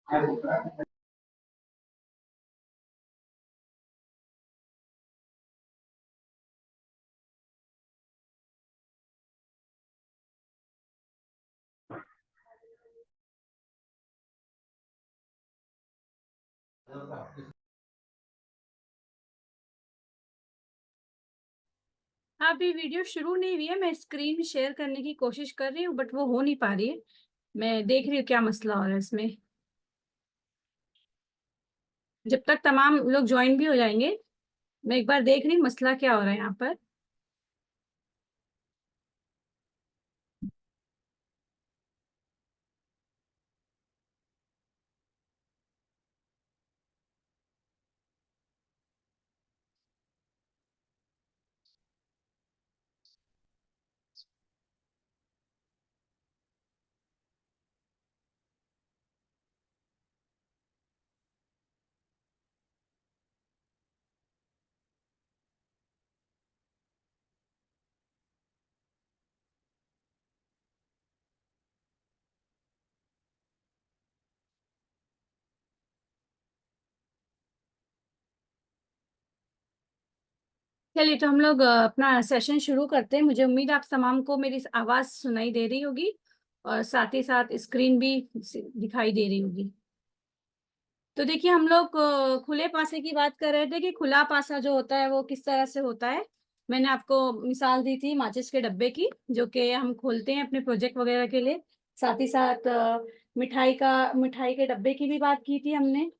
अभी वीडियो शुरू नहीं हुई है, मैं स्क्रीन शेयर करने की कोशिश कर रही हूँ बट वो हो नहीं पा रही है। मैं देख रही हूँ क्या मसला हो रहा है इसमें। जब तक तमाम लोग ज्वाइन भी हो जाएंगे, मैं एक बार देख रही हूँ मसला क्या हो रहा है यहाँ पर। चलिए तो हम लोग अपना सेशन शुरू करते हैं। मुझे उम्मीद आप तमाम को मेरी आवाज सुनाई दे रही होगी और साथ ही साथ स्क्रीन भी दिखाई दे रही होगी। तो देखिए, हम लोग खुले पासे की बात कर रहे थे कि खुला पासा जो होता है वो किस तरह से होता है। मैंने आपको मिसाल दी थी माचिस के डब्बे की, जो कि हम खोलते हैं अपने प्रोजेक्ट वगैरह के लिए। साथ ही साथ मिठाई के डब्बे की भी बात की थी हमने।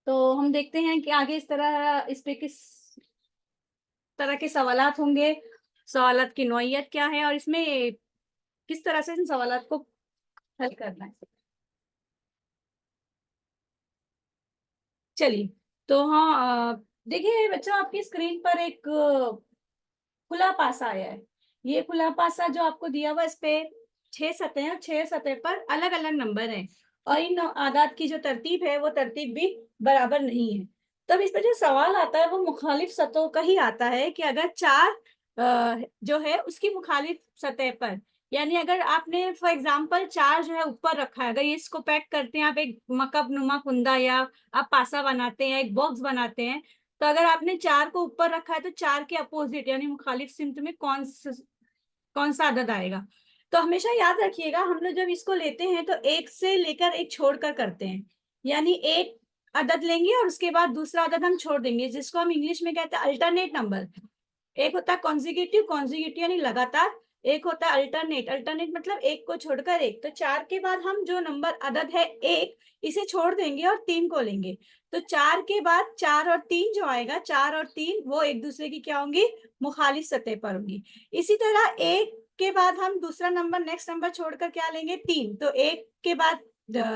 तो हम देखते हैं कि आगे इस पे किस तरह के सवालात होंगे, सवालात की नौइयत क्या है और इसमें किस तरह से इन सवालात को हल करना है। चलिए, तो हाँ, देखिए बच्चों, आपकी स्क्रीन पर एक खुला पासा आया है। ये खुला पासा जो आपको दिया हुआ, इस पे 6 सतह हैं और 6 सतह पर अलग अलग नंबर हैं और इन आदाद की जो तरतीब है वो तरतीब भी बराबर नहीं है। तब इस पर जो सवाल आता है वो मुखालिफ सतहों का ही आता है कि अगर चार जो है उसकी मुखालिफ सतह पर, यानी अगर आपने फॉर एग्जाम्पल चार जो है ऊपर रखा है, अगर ये इसको पैक करते हैं आप एक मकब नुमा कुंदा, या आप पासा बनाते हैं, एक बॉक्स बनाते हैं, तो अगर आपने चार को ऊपर रखा है तो चार के अपोजिट यानी मुखालिफ सिमत में कौन सा अदद आएगा। तो हमेशा याद रखिएगा, हम लोग जब इसको लेते हैं तो एक से लेकर एक छोड़कर करते हैं। यानी एक अदद लेंगे और उसके बाद दूसरा अदद हम छोड़ देंगे, जिसको हम इंग्लिश में कहते हैं अल्टरनेट नंबर। एक होता है कॉन्जिक्यूटिव, कॉन्जिक्यूटिव यानी लगातार। एक होता है अल्टरनेट, अल्टरनेट मतलब एक को छोड़कर एक। तो चार के बाद हम जो नंबर अदद है एक, इसे छोड़ देंगे और तीन को लेंगे। तो चार के बाद चार और तीन जो आएगा, चार और तीन वो एक दूसरे की क्या होंगी, मुखालिफ सतह पर होंगी। इसी तरह एक के बाद हम दूसरा नंबर, नेक्स्ट नंबर छोड़कर क्या लेंगे, तीन। तो एक के बाद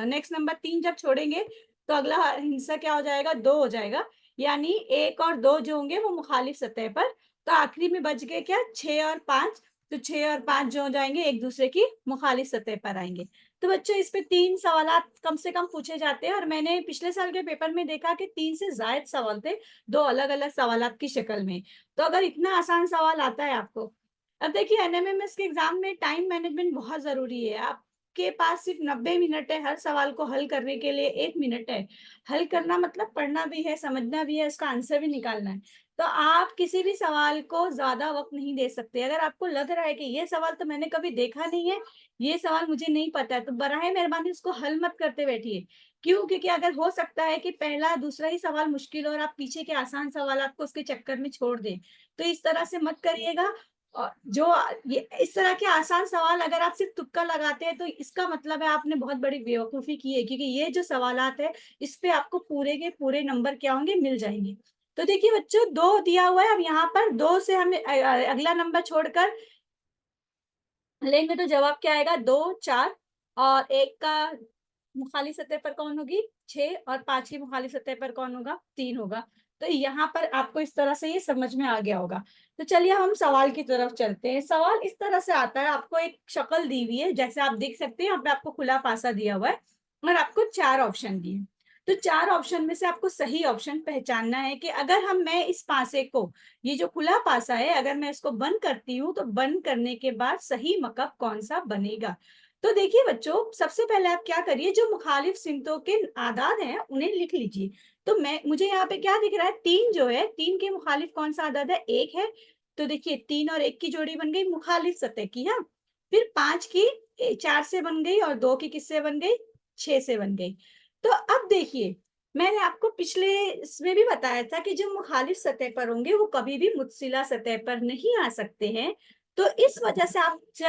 नेक्स्ट नंबर तीन जब छोड़ेंगे तो अगला हिस्सा क्या हो जाएगा, दो हो जाएगा। यानी एक और दो जो होंगे वो मुखालिफ सतह पर। तो आखिरी में बच गए क्या, छह और पांच। तो छह और पांच जो हो जाएंगे एक दूसरे की मुखालिफ सतह पर आएंगे। तो बच्चों, इस पे 3 सवालात कम से कम पूछे जाते हैं और मैंने पिछले साल के पेपर में देखा कि 3 से ज्यादा सवाल थे, दो अलग अलग सवालात की शक्ल में। तो अगर इतना आसान सवाल आता है आपको, अब देखिए एनएमएमएस के एग्जाम में टाइम मैनेजमेंट बहुत जरूरी है। आपके पास सिर्फ 90 मिनट है, हर सवाल को हल करने के लिए 1 मिनट है। हल करना मतलब पढ़ना भी है, समझना भी है, उसका आंसर भी निकालना है। तो आप किसी भी सवाल को ज्यादा वक्त नहीं दे सकते। अगर आपको लग रहा है कि ये सवाल तो मैंने कभी देखा नहीं है, ये सवाल मुझे नहीं पता है, तो बराहे मेहरबानी उसको हल मत करते बैठिए। क्यों? क्योंकि अगर हो सकता है कि पहला दूसरा ही सवाल मुश्किल हो और आप पीछे के आसान सवाल आपको उसके चक्कर में छोड़ दें। तो इस तरह से मत करिएगा। और जो ये इस तरह के आसान सवाल अगर आप सिर्फ तुक्का लगाते हैं तो इसका मतलब है आपने बहुत बड़ी बेवकूफी की है, क्योंकि ये जो सवालात है इस पे आपको पूरे के पूरे नंबर क्या होंगे, मिल जाएंगे। तो देखिए बच्चों, दो दिया हुआ है। अब यहाँ पर दो से हम अगला नंबर छोड़कर लेंगे तो जवाब क्या आएगा, दो, चार। और एक का मुखालिफ सतह पर कौन होगी, छह। और पांच की मुखालिफ सतह पर कौन होगा, तीन होगा। तो यहाँ पर आपको इस तरह से ये समझ में आ गया होगा। तो चलिए हम सवाल की तरफ चलते हैं। सवाल इस तरह से आता है, आपको एक शक्ल दी हुई है, जैसे आप देख सकते हैं यहाँ पे आपको खुला पासा दिया हुआ है और आपको 4 ऑप्शन दिए। तो 4 ऑप्शन में से आपको सही ऑप्शन पहचानना है कि अगर मैं इस पासे को, ये जो खुला पासा है, अगर मैं इसको बंद करती हूँ तो बंद करने के बाद सही मकब कौन सा बनेगा। तो देखिए बच्चों, सबसे पहले आप क्या करिए, जो मुखालिफ सिमतों के आदाद हैं उन्हें लिख लीजिए। तो मुझे यहाँ पे क्या दिख रहा है, 3 जो है, 3 के मुखालिफ कौन सा आदद है, 1 है। तो देखिए 3 और 1 की जोड़ी बन गई मुखालिफ सतह की। हाँ, फिर 5 की 4 से बन गई और 2 की किससे बन गई, 6 से बन गई। तो अब देखिए, मैंने आपको पिछले इसमें भी बताया था कि जो मुखालिफ सतह पर होंगे वो कभी भी मुत्सिला सतह पर नहीं आ सकते हैं। तो इस वजह से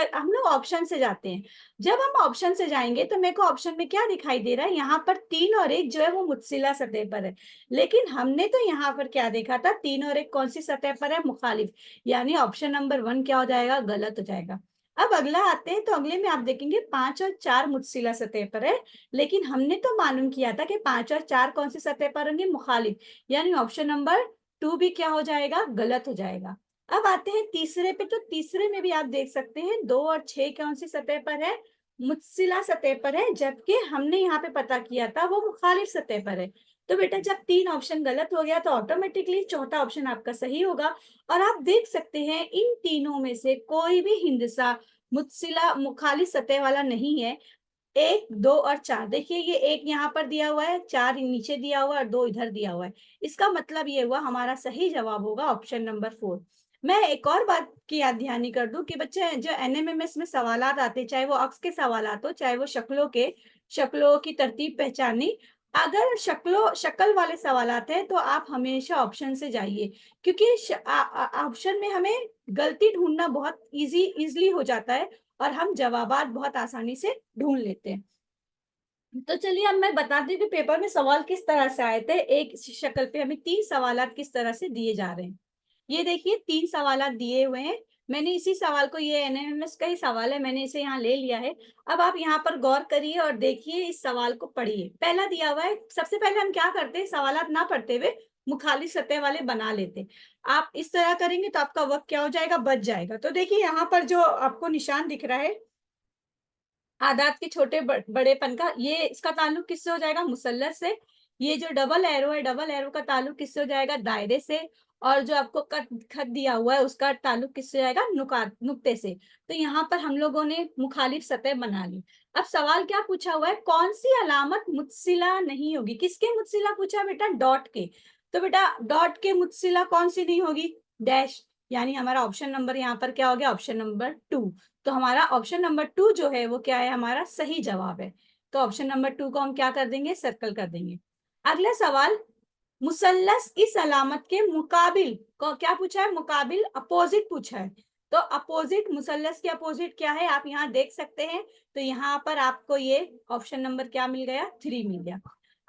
हम लोग ऑप्शन से जाते हैं। जब हम ऑप्शन से जाएंगे तो मेरे को ऑप्शन में क्या दिखाई दे रहा है, यहाँ पर 3 और 1 जो है वो मुत्सिला सतह पर है। लेकिन हमने तो यहाँ पर क्या देखा था, 3 और 1 कौन सी सतह पर है, मुखालिफ। यानी ऑप्शन नंबर 1 क्या हो जाएगा, गलत हो जाएगा। अब अगला आते हैं, तो अगले में आप देखेंगे 5 और 4 मुत्सिला सतह पर है। लेकिन हमने तो मालूम किया था कि 5 और 4 कौन सी सतह पर होंगे, मुखालिफ। यानी ऑप्शन नंबर 2 भी क्या हो जाएगा, गलत हो जाएगा। अब आते हैं तीसरे पे, तो तीसरे में भी आप देख सकते हैं 2 और 6 कौन सी सतह पर है, मुत्सिला सतह पर है। जबकि हमने यहाँ पे पता किया था वो मुखालिफ सतह पर है। तो बेटा जब 3 ऑप्शन गलत हो गया तो ऑटोमेटिकली चौथा ऑप्शन आपका सही होगा। और आप देख सकते हैं इन तीनों में से कोई भी हिंदसा मुत्सिला मुखालिफ सतह वाला नहीं है। 1, 2 और 4, देखिए ये 1 यहाँ पर दिया हुआ है, 4 नीचे दिया हुआ है और 2 इधर दिया हुआ है। इसका मतलब ये हुआ हमारा सही जवाब होगा ऑप्शन नंबर 4। मैं एक और बात की याद दहानी कर दूं कि बच्चे जो एनएमएमएस में सवालात आते, चाहे वो अक्स के सवालात हो, चाहे वो शक्लों की तरतीब पहचानी, अगर शक्ल वाले सवालात हैं तो आप हमेशा ऑप्शन से जाइए। क्योंकि ऑप्शन में हमें गलती ढूंढना बहुत इजीली हो जाता है और हम जवाबात बहुत आसानी से ढूंढ लेते हैं। तो चलिए अब मैं बताती हूँ कि पेपर में सवाल किस तरह से आए थे। एक शक्ल पे हमें 3 सवालात किस तरह से दिए जा रहे हैं। ये देखिए 3 सवालात दिए हुए हैं। मैंने इसी सवाल को, ये एनएमएमएस का ही सवाल है, मैंने इसे यहाँ ले लिया है। अब आप यहाँ पर गौर करिए और देखिए, इस सवाल को पढ़िए। पहला दिया हुआ है, सबसे पहले हम क्या करते हैं, सवालात ना पढ़ते हुए मुखालिफ सतह वाले बना लेते। आप इस तरह करेंगे तो आपका वक्त क्या हो जाएगा, बच जाएगा। तो देखिए यहाँ पर जो आपको निशान दिख रहा है आदात के छोटे बड़ेपन का, ये इसका ताल्लुक किससे हो जाएगा, मुसल्लस से। ये जो डबल एरो है, डबल एरो का ताल्लुक किससे हो जाएगा, दायरे से। और जो आपको खत दिया हुआ है उसका ताल्लुक किससे हो जाएगा, नुक्ते से। तो यहाँ पर हम लोगों ने मुखालिफ सतह बना ली। अब सवाल क्या पूछा हुआ है, कौन सी अलामत मुत्सिला नहीं होगी, किसके मुत्सिला पूछा बेटा, डॉट के। तो बेटा डॉट के मुत्सिला कौन सी नहीं होगी, डैश। यानी हमारा ऑप्शन नंबर यहाँ पर क्या हो गया, ऑप्शन नंबर 2। तो हमारा ऑप्शन नंबर 2 जो है वो क्या है, हमारा सही जवाब है। तो ऑप्शन नंबर 2 को हम क्या कर देंगे, सर्कल कर देंगे। अगला सवाल, मुसल्लस इस अलामत के मुकाबिल को क्या पूछा है, मुकाबिल अपोजिट पूछा है। तो अपोजिट, मुसल्लस के अपोजिट क्या है, आप यहाँ देख सकते हैं। तो यहाँ पर आपको ये ऑप्शन नंबर क्या मिल गया, 3 मिल गया।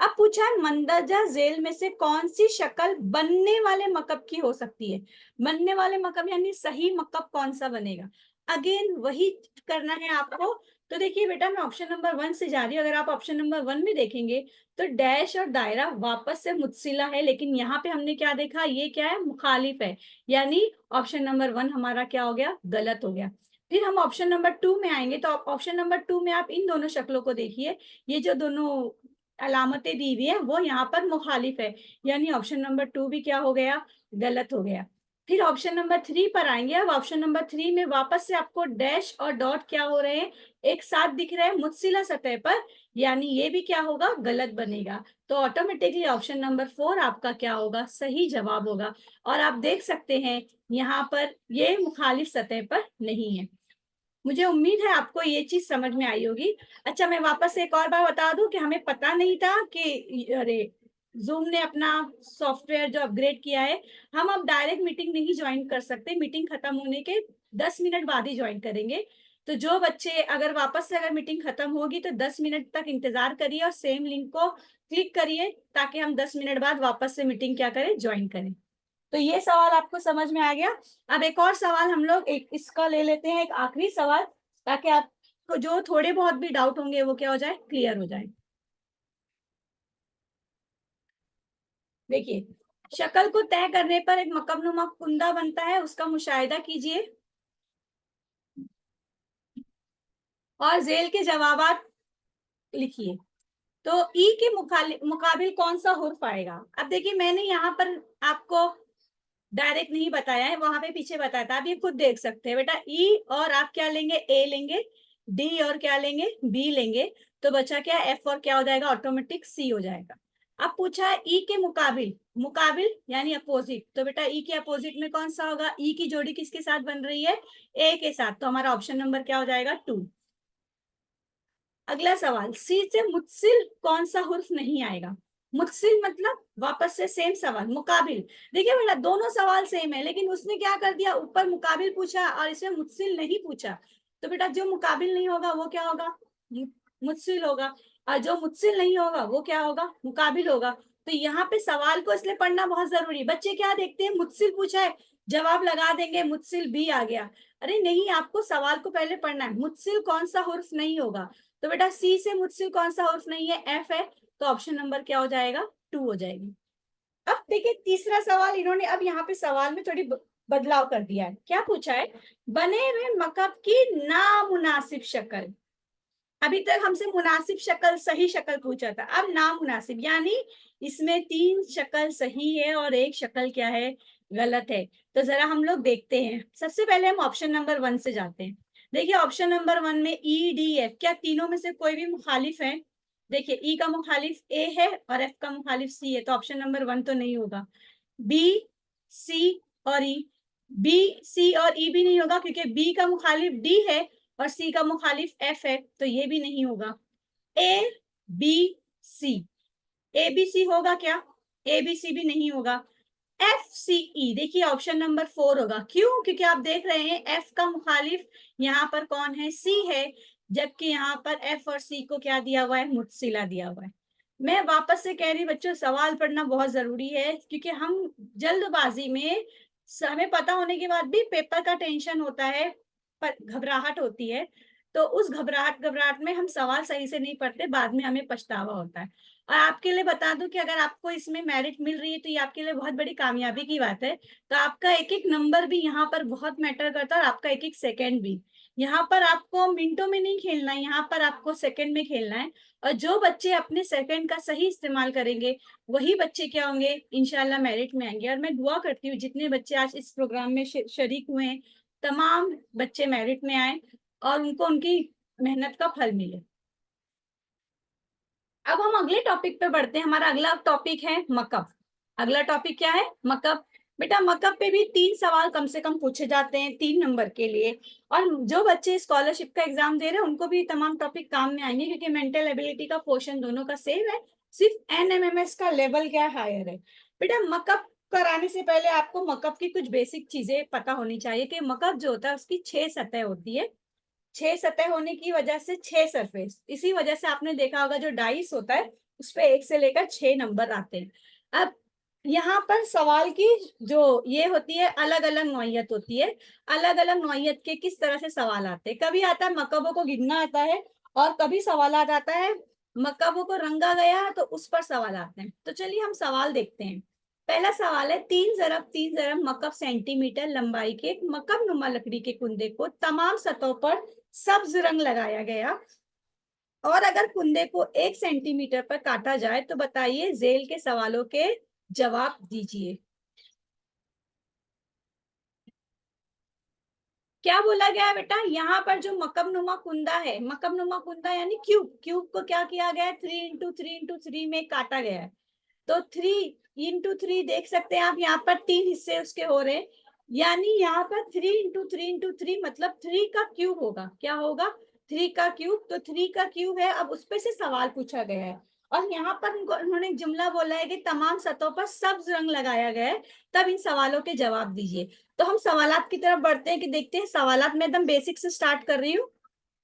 अब पूछा है मंदरजा झेल में से कौन सी शक्ल बनने वाले मकब की हो सकती है। बनने वाले मकब यानी सही मकब कौन सा बनेगा, अगेन वही करना है आपको। तो देखिए बेटा मैं ऑप्शन नंबर 1 से जा रही हूँ। अगर आप ऑप्शन नंबर 1 में देखेंगे तो डैश और दायरा वापस से मुत्सिला है, लेकिन यहाँ पे हमने क्या देखा, ये क्या है, मुखालिफ है। यानी ऑप्शन नंबर 1 हमारा क्या हो गया, गलत हो गया। फिर हम ऑप्शन नंबर 2 में आएंगे, तो ऑप्शन नंबर 2 में आप इन दोनों शक्लों को देखिए। ये जो दोनों अलामतें दी हुई है वो यहाँ पर मुखालिफ है। यानी ऑप्शन नंबर 2 भी क्या हो गया, गलत हो गया। फिर ऑप्शन नंबर 3 पर आएंगे। अब ऑप्शन नंबर 3 में वापस से आपको डैश और डॉट क्या हो रहे हैं, एक साथ दिख रहे हैं मुत्सिला सतह पर। यानी ये भी क्या होगा, गलत बनेगा। तो ऑटोमेटिकली ऑप्शन नंबर 4 आपका क्या होगा, सही जवाब होगा। और आप देख सकते हैं यहाँ पर ये मुखालिफ सतह पर नहीं है। मुझे उम्मीद है आपको ये चीज समझ में आई होगी। अच्छा मैं वापस एक और बार बता दूं कि हमें पता नहीं था कि अरे जूम ने अपना सॉफ्टवेयर जो अपग्रेड किया है, हम अब डायरेक्ट मीटिंग नहीं ज्वाइन कर सकते, मीटिंग खत्म होने के 10 मिनट बाद ही ज्वाइन करेंगे। तो जो बच्चे अगर वापस से अगर मीटिंग खत्म होगी तो 10 मिनट तक इंतजार करिए और सेम लिंक को क्लिक करिए, ताकि हम 10 मिनट बाद वापस से मीटिंग क्या करें, ज्वाइन करें। तो ये सवाल आपको समझ में आ गया। अब एक और सवाल हम लोग एक इसका ले लेते हैं, एक आखिरी सवाल, ताकि आपको जो थोड़े बहुत भी डाउट होंगे वो क्या हो जाए, क्लियर हो जाए। देखिए शक्ल को तय करने पर एक मकबनुमा कुंदा बनता है, उसका मुशाहिदा कीजिए और जेल के जवाबात लिखिए। तो ई के मुकाबिल कौन सा हुर्फ आएगा। अब देखिए मैंने यहाँ पर आपको डायरेक्ट नहीं बताया है, वहां पे पीछे बताया था, आप ये खुद देख सकते हैं बेटा। ई और आप क्या लेंगे, ए लेंगे। डी और क्या लेंगे, बी लेंगे, तो बचा क्या, एफ और क्या हो जाएगा, ऑटोमेटिक सी हो जाएगा। अब पूछा है ई के मुकाबिल, मुकाबिल यानी अपोजिट, तो बेटा ई के अपोजिट में कौन सा होगा, ई की जोड़ी किसके साथ बन रही है, ए के साथ, तो हमारा ऑप्शन नंबर क्या हो जाएगा, 2। अगला सवाल, सी से मुत्सिल कौन सा हुर्फ नहीं आएगा, मुत्सिल मतलब वापस से सेम सवाल, मुकाबिल। देखिए बेटा दोनों सवाल सेम है, लेकिन उसने क्या कर दिया, ऊपर मुकाबिल पूछा और इसमें मुत्सिल नहीं पूछा, तो बेटा जो मुकाबिल नहीं होगा वो क्या होगा, मुत्सिल होगा, और जो मुत्सिल नहीं होगा वो क्या होगा, मुकाबिल होगा। तो यहाँ पे सवाल को इसलिए पढ़ना बहुत जरूरी। बच्चे क्या देखते हैं, मुत्सिल पूछा है, जवाब लगा देंगे, मुत्सिल भी आ गया। अरे नहीं, आपको सवाल को पहले पढ़ना है, मुत्सिल कौन सा हुर्फ नहीं होगा, तो बेटा सी से मुझसे कौन सा हर्फ नहीं है, एफ है, तो ऑप्शन नंबर क्या हो जाएगा, 2 हो जाएगी। अब देखिए तीसरा सवाल, इन्होंने अब यहाँ पे सवाल में थोड़ी बदलाव कर दिया है। क्या पूछा है, बने हुए मकब की नामुनासिब शक्ल। अभी तक हमसे मुनासिब शक्ल, सही शक्ल पूछा था, अब नामुनासिब यानी इसमें 3 शक्ल सही है और एक शक्ल क्या है, गलत है। तो जरा हम लोग देखते हैं, सबसे पहले हम ऑप्शन नंबर 1 से जाते हैं। देखिए ऑप्शन नंबर 1 में ई डी एफ, क्या तीनों में से कोई भी मुखालिफ है, देखिए ई का मुखालिफ ए है और एफ का मुखालिफ सी है, तो ऑप्शन नंबर 1 तो नहीं होगा। बी, सी और ई, बी सी और ई भी नहीं होगा, क्योंकि बी का मुखालिफ डी है और सी का मुखालिफ एफ है, तो ये भी नहीं होगा। A B C, A B C होगा क्या, ए बी सी भी नहीं होगा। एफ सी ई, देखिए ऑप्शन नंबर 4 होगा, क्यों, क्योंकि आप देख रहे हैं एफ का मुखालिफ यहाँ पर कौन है, सी है, जबकि यहाँ पर एफ और सी को क्या दिया हुआ है, मुत्सिला दिया हुआ है। मैं वापस से कह रही बच्चों, सवाल पढ़ना बहुत जरूरी है, क्योंकि हम जल्दबाजी में, हमें पता होने के बाद भी पेपर का टेंशन होता है, पर घबराहट होती है, तो उस घबराहट में हम सवाल सही से नहीं पढ़ते, बाद में हमें पछतावा होता है। और आपके लिए बता दूं कि अगर आपको इसमें मेरिट मिल रही है तो ये आपके लिए बहुत बड़ी कामयाबी की बात है। तो आपका एक एक नंबर भी यहाँ पर बहुत मैटर करता है, और आपका एक एक सेकंड भी। यहाँ पर आपको मिनटों में नहीं खेलना है, यहाँ पर आपको सेकंड में खेलना है। और जो बच्चे अपने सेकंड का सही इस्तेमाल करेंगे, वही बच्चे क्या होंगे, इंशाल्लाह मेरिट में आएंगे। और मैं दुआ करती हूँ जितने बच्चे आज इस प्रोग्राम में शरीक हुए हैं, तमाम बच्चे मेरिट में आए और उनको उनकी मेहनत का फल मिले। अब हम अगले टॉपिक पे बढ़ते हैं। हमारा अगला टॉपिक है मकब। अगला टॉपिक क्या है, मकब। बेटा मकब पे भी 3 सवाल कम से कम पूछे जाते हैं 3 नंबर के लिए। और जो बच्चे स्कॉलरशिप का एग्जाम दे रहे हैं उनको भी तमाम टॉपिक काम में आएंगे, क्योंकि मेंटल एबिलिटी का पोर्शन दोनों का सेम है, सिर्फ एनएमएमएस का लेवल क्या हायर है। बेटा मकब कराने से पहले आपको मकब की कुछ बेसिक चीजें पता होनी चाहिए, कि मकब जो होता है उसकी 6 सतह होती है। 6 सतह होने की वजह से 6 सरफेस, इसी वजह से आपने देखा होगा जो डाइस होता है उस पे 1 से लेकर 6 नंबर आते हैं। अब यहाँ पर सवाल की जो ये होती है, अलग अलग नौइयत होती है। अलग अलग नौइयत के किस तरह से सवाल आते हैं, कभी आता है मकबों को गिनना आता है, और कभी सवाल आता है मकबों को रंगा गया तो उस पर सवाल आते हैं। तो चलिए हम सवाल देखते हैं। पहला सवाल है, 3 × 3 मकब सेंटीमीटर लंबाई के मकब नुमा लकड़ी के कुंदे को तमाम सतहों पर सब्ज रंग लगाया गया, और अगर कुंदे को 1 सेंटीमीटर पर काटा जाए तो बताइए जेल के सवालों के जवाब दीजिए। क्या बोला गया है बेटा, यहाँ पर जो मकबनुमा कुंदा है, मकबनुमा कुंदा यानी क्यूब, क्यूब को क्या किया गया है, 3 × 3 × 3 में काटा गया है। तो 3 × 3 देख सकते हैं आप, यहाँ पर 3 हिस्से उसके हो रहे हैं, यानी यहाँ पर 3 × 3 × 3 मतलब 3 का क्यूब होगा। क्या होगा, 3 का क्यूब, तो 3 का क्यूब है। अब उस पे से सवाल पूछा गया है, और यहाँ पर उन्होंने एक जुमला बोला है कि तमाम सतहों पर सब्ज रंग लगाया गया है, तब इन सवालों के जवाब दीजिए। तो हम सवालात की तरफ बढ़ते हैं, कि देखते हैं सवालात में एकदम बेसिक से स्टार्ट कर रही हूँ,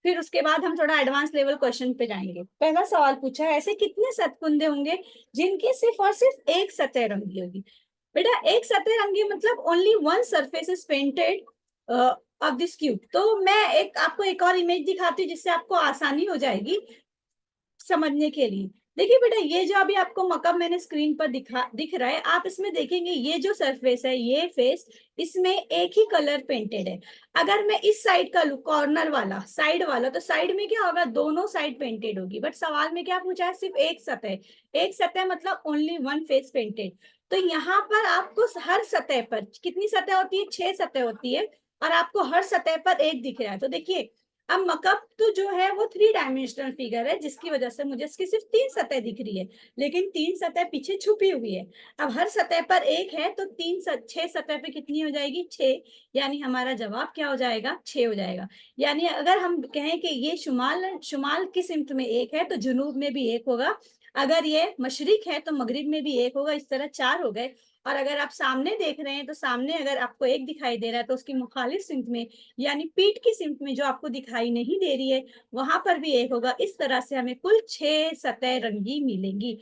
फिर उसके बाद हम थोड़ा एडवांस लेवल क्वेश्चन पे जाएंगे। पहला सवाल पूछा है, ऐसे कितने सतकुंदे होंगे जिनकी सिर्फ और सिर्फ एक सतह रंगी होगी। बेटा एक सतह रंगी मतलब only one surface is painted of this cube. तो मैं आपको एक और इमेज दिखाती हूँ जिससे आपको आसानी हो जाएगी समझने के लिए। देखिए बेटा, ये जो अभी आपको मकब मैंने स्क्रीन पर दिख रहा है, आप इसमें देखेंगे ये जो सरफेस है, ये फेस, इसमें एक ही कलर पेंटेड है। अगर मैं इस साइड का लू, कॉर्नर वाला, साइड वाला, तो साइड में क्या होगा, दोनों साइड पेंटेड होगी। बट सवाल में क्या पूछा है, सिर्फ एक सतह। एक सतह मतलब ओनली वन फेस पेंटेड। तो यहाँ पर आपको हर सतह पर कितनी सतह होती है, 6 सतह होती है, और आपको हर सतह पर एक दिख रहा है। तो देखिए अब मकअप तो जो है वो 3 डायमेंशनल फिगर है, जिसकी वजह से मुझे इसकी सिर्फ 3 सतह दिख रही है, लेकिन 3 सतह पीछे छुपी हुई है। अब हर सतह पर एक है, तो 6 सतह पे कितनी हो जाएगी? 6। यानी हमारा जवाब क्या हो जाएगा? 6 हो जाएगा। यानी अगर हम कहें कि ये शुमाल शुमाल की सिमत में एक है, तो जुनूब में भी एक होगा। अगर ये मशरिक है तो मगरिब में भी एक होगा। इस तरह 4 हो गए। और अगर आप सामने देख रहे हैं, तो सामने अगर आपको एक दिखाई दे रहा है, तो उसकी मुखालिफ सिमत में, यानी पीठ की सिमत में जो आपको दिखाई नहीं दे रही है, वहां पर भी एक होगा। इस तरह से हमें कुल 6 सतह रंगी मिलेंगी।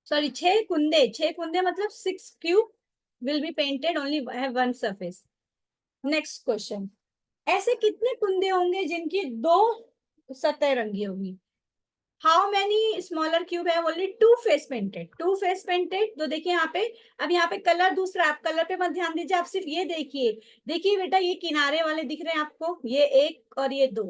सॉरी, 6 कुंदे। 6 कुंदे मतलब 6 cube will be painted only have one surface. Next question. ऐसे कितने कुंदे होंगे जिनकी 2 सतह रंगी होगी? हाउ मेनी स्मॉलर क्यूब है? Only 2 face painted. 2 face painted. तो देखिए यहाँ पे, अब यहाँ पे कलर दूसरा, आप कलर पे मत ध्यान दीजिए, आप सिर्फ ये देखिए। देखिए बेटा, ये किनारे वाले दिख रहे हैं आपको, ये 1 और ये 2।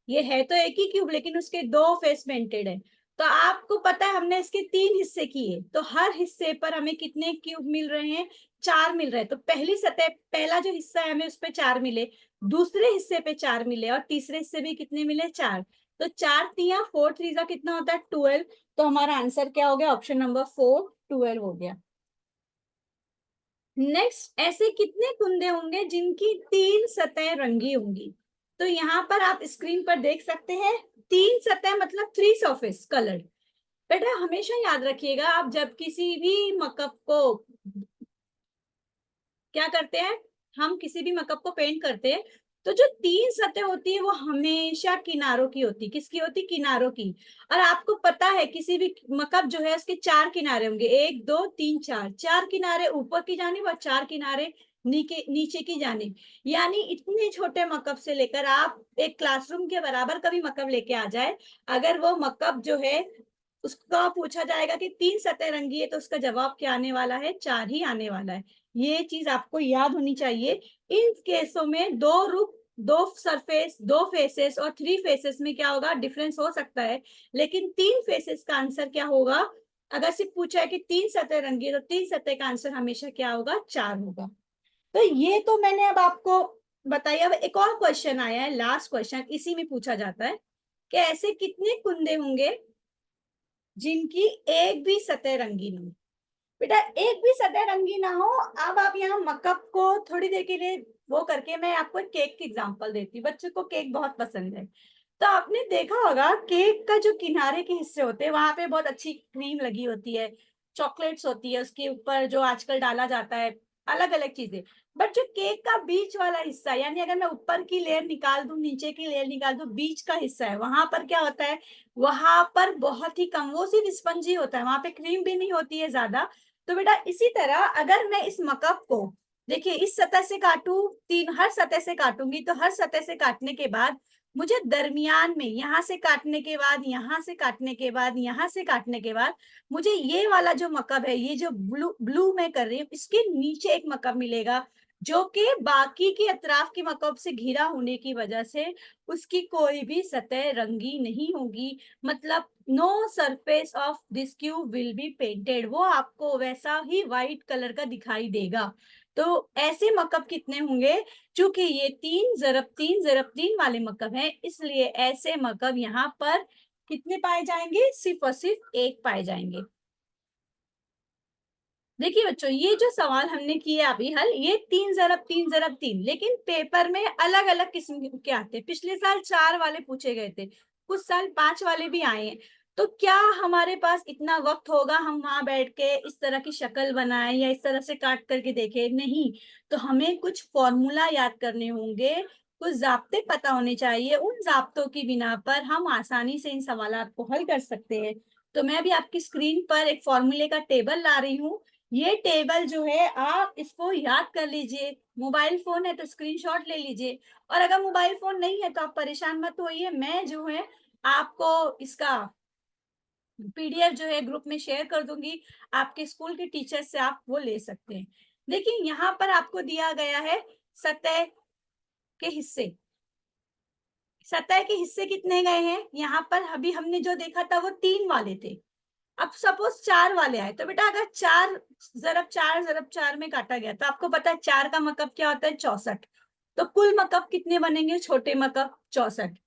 ये है तो एक ही क्यूब, लेकिन उसके 2 फेस पेंटेड है। तो आपको पता है हमने इसके 3 हिस्से किए, तो हर हिस्से पर हमें कितने क्यूब मिल रहे हैं? 4 मिल रहे हैं। तो पहली सतह, पहला जो हिस्सा है हमें उस पे 4 मिले, दूसरे हिस्से पे 4 मिले, और तीसरे हिस्से में कितने मिले? 4। तो 4 तिया 4 3 जा कितना होता है? 12। तो हमारा आंसर क्या हो गया? ऑप्शन नंबर 4, 12 हो गया। नेक्स्ट, ऐसे कितने कुंदे होंगे जिनकी 3 सतह रंगी होंगी? तो यहाँ पर आप स्क्रीन पर देख सकते हैं, 3 सतह मतलब 3 सरफेस कलर्ड। बेटा हमेशा याद रखिएगा, आप जब किसी भी मकअप को क्या करते हैं, हम किसी भी मकअप को पेंट करते हैं, तो जो 3 सतह होती है वो हमेशा किनारों की होती है। किसकी होती? किनारों की। और आपको पता है किसी भी मकअप जो है उसके 4 किनारे होंगे, 1 2 3 4। 4 किनारे ऊपर की जानिब और 4 किनारे नीचे नीचे की जानिब। यानी इतने छोटे मकअप से लेकर आप एक क्लासरूम के बराबर का भी मकअप लेके आ जाए, अगर वो मकअप जो है उसका पूछा जाएगा कि 3 सतह रंगी है, तो उसका जवाब क्या आने वाला है? 4 ही आने वाला है। ये चीज आपको याद होनी चाहिए। इन केसों में 2 रूप, 2 सरफेस, 2 फेसेस और 3 फेसेस में क्या होगा? डिफरेंस हो सकता है, लेकिन 3 फेसेस का आंसर क्या होगा? अगर सिर्फ पूछा है कि 3 सतह रंगी है, तो 3 सतह का आंसर हमेशा क्या होगा? 4 होगा। तो ये तो मैंने अब आपको बताया। अब एक और क्वेश्चन आया है, लास्ट क्वेश्चन, इसी में पूछा जाता है कि ऐसे कितने कुंदे होंगे जिनकी एक भी सतह रंगीन हो? बेटा एक भी सतह रंगी ना हो। अब आप यहाँ मकअप को थोड़ी देर के लिए वो करके, मैं आपको एक केक की एग्जांपल देती हूँ। बच्चों को केक बहुत पसंद है। तो आपने देखा होगा केक का जो किनारे के हिस्से होते हैं, वहां पे बहुत अच्छी क्रीम लगी होती है, चॉकलेट्स होती है उसके ऊपर जो आजकल डाला जाता है, अलग अलग चीजें। बट जो केक का बीच वाला हिस्सा, यानी अगर मैं ऊपर की लेयर निकाल दूं, नीचे की लेयर निकाल दूं, बीच का हिस्सा है, वहां पर क्या होता है? वहां पर बहुत ही कम, वो सिर्फ स्पंजी होता है, वहां पे क्रीम भी नहीं होती है ज्यादा। तो बेटा इसी तरह अगर मैं इस मकअप को, देखिए इस सतह से काटूं, हर सतह से काटूंगी, तो हर सतह से काटने के बाद मुझे दरमियान में, यहाँ से काटने के बाद, यहाँ से काटने के बाद, यहाँ से काटने के बाद, मुझे ये वाला जो मकअप है, ये जो ब्लू ब्लू मैं कर रही हूँ, इसके नीचे एक मकअप मिलेगा, जो कि बाकी के अतराफ की मकअप से घिरा होने की वजह से उसकी कोई भी सतह रंगी नहीं होगी। मतलब no surface of this cube will be painted, वो आपको वैसा ही व्हाइट कलर का दिखाई देगा। तो ऐसे मकअप कितने होंगे? चूंकि ये 3 × 3 × 3 वाले मकअप हैं, इसलिए ऐसे मकअप यहाँ पर कितने पाए जाएंगे? सिर्फ और सिर्फ एक पाए जाएंगे। देखिए बच्चों, ये जो सवाल हमने किए अभी हल, ये 3 × 3 × 3, लेकिन पेपर में अलग अलग किस्म के आते हैं। पिछले साल 4 वाले पूछे गए थे, कुछ साल 5 वाले भी आए हैं। तो क्या हमारे पास इतना वक्त होगा हम वहां बैठ के इस तरह की शक्ल बनाए या इस तरह से काट करके देखे? नहीं। तो हमें कुछ फॉर्मूला याद करने होंगे, कुछ जाब्ते पता होने चाहिए। उन जाब्तों की बिना पर हम आसानी से इन सवालों को हल कर सकते हैं। तो मैं अभी आपकी स्क्रीन पर एक फॉर्मूले का टेबल ला रही हूँ। ये टेबल जो है आप इसको याद कर लीजिए। मोबाइल फोन है तो स्क्रीनशॉट ले लीजिए, और अगर मोबाइल फोन नहीं है तो आप परेशान मत होइए, मैं जो है आपको इसका पीडीएफ जो है ग्रुप में शेयर कर दूंगी। आपके स्कूल के टीचर से आप वो ले सकते हैं। देखिए यहाँ पर आपको दिया गया है सतह के हिस्से। सतह के हिस्से कितने गए हैं? यहाँ पर अभी हमने जो देखा था वो 3 वाले थे। अब सपोज 4 वाले आए, तो बेटा अगर 4 × 4 × 4 में काटा गया, तो आपको पता है 4 का मतलब क्या होता है? 64। तो कुल मकब कितने बनेंगे छोटे मकब? 64।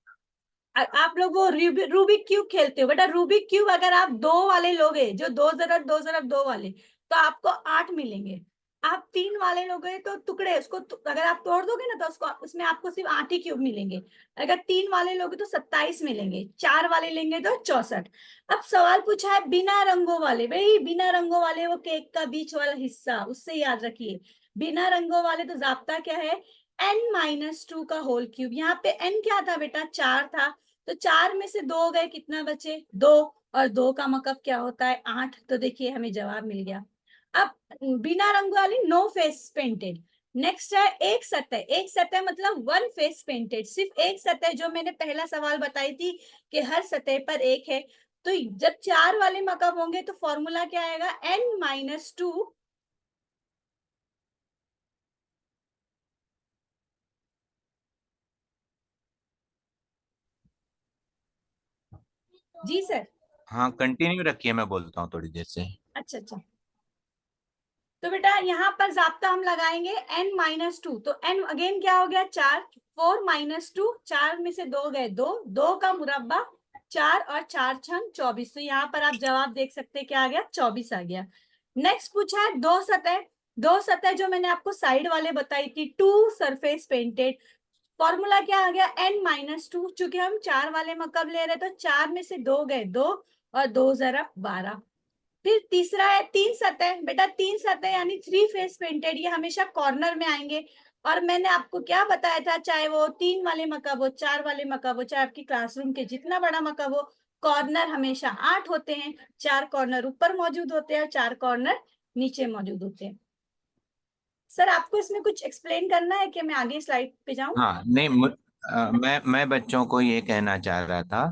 आप लोग वो रूबिक क्यूब खेलते हो बेटा, रूबिक क्यूब अगर आप दो वाले लोगे, जो दो वाले, तो आपको 8 मिलेंगे। आप 3 वाले लोगे तो टुकड़े, उसको अगर आप तोड़ दोगे ना तो उसको, उसमें आपको सिर्फ 8 ही क्यूब मिलेंगे। अगर 3 वाले लोगे तो 27 मिलेंगे, 4 वाले लेंगे तो 64। अब सवाल पूछा है बिना रंगों वाले, भाई बिना रंगों वाले वो केक का बीच वाला हिस्सा, उससे याद रखिए। बिना रंगों वाले तो जाब्ता क्या है? n-2 का होल क्यूब। यहाँ पे n क्या था बेटा? 4 था, तो 4 में से 2 गए, कितना बचे? 2। और 2 का मतलब क्या होता है? 8। तो देखिए हमें जवाब मिल गया। अब बिना रंग वाली नो फेस पेंटेड। नेक्स्ट है एक सतह। एक सतह मतलब वन फेस पेंटेड, सिर्फ एक सतह, जो मैंने पहला सवाल बताई थी कि हर सतह पर एक है। तो जब 4 वाले मकब होंगे तो फॉर्मूला क्या आएगा? n-2। जी सर। हाँ कंटिन्यू रखिए, मैं बोलता हूँ थोड़ी देर से। अच्छा अच्छा। तो बेटा यहाँ पर जाब्ता हम लगाएंगे n-2, तो n अगेन क्या हो गया? 4। 4 - 2, 4 में से 2 गए, 2। 2 का मुरब्बा 4, और 4 छंग 24। तो यहाँ पर आप जवाब देख सकते हैं क्या आ गया? 24 आ गया। नेक्स्ट पूछा है दो सतह। दो सतह जो मैंने आपको साइड वाले बताई थी, टू सरफेस पेंटेड। फॉर्मूला क्या आ गया? n-2। चूंकि हम 4 वाले मकब ले रहे तो 4 में से 2 गए, 2, और 2 जरा 12। फिर तीसरा है 3 सतह। बेटा 3 सतह यानी 3 फेस पेंटेड, ये हमेशा कॉर्नर में आएंगे। और मैंने आपको क्या बताया था, चाहे वो 3 वाले मकब हो, 4 वाले मकब हो, चाहे आपकी क्लासरूम के जितना बड़ा मकब हो, कॉर्नर हमेशा 8 होते हैं। 4 कॉर्नर ऊपर मौजूद होते हैं, 4 कॉर्नर नीचे मौजूद होते हैं। सर आपको इसमें कुछ एक्सप्लेन करना है कि मैं आगे स्लाइड पे जाऊं? हाँ नहीं, मैं बच्चों को ये कहना चाह रहा था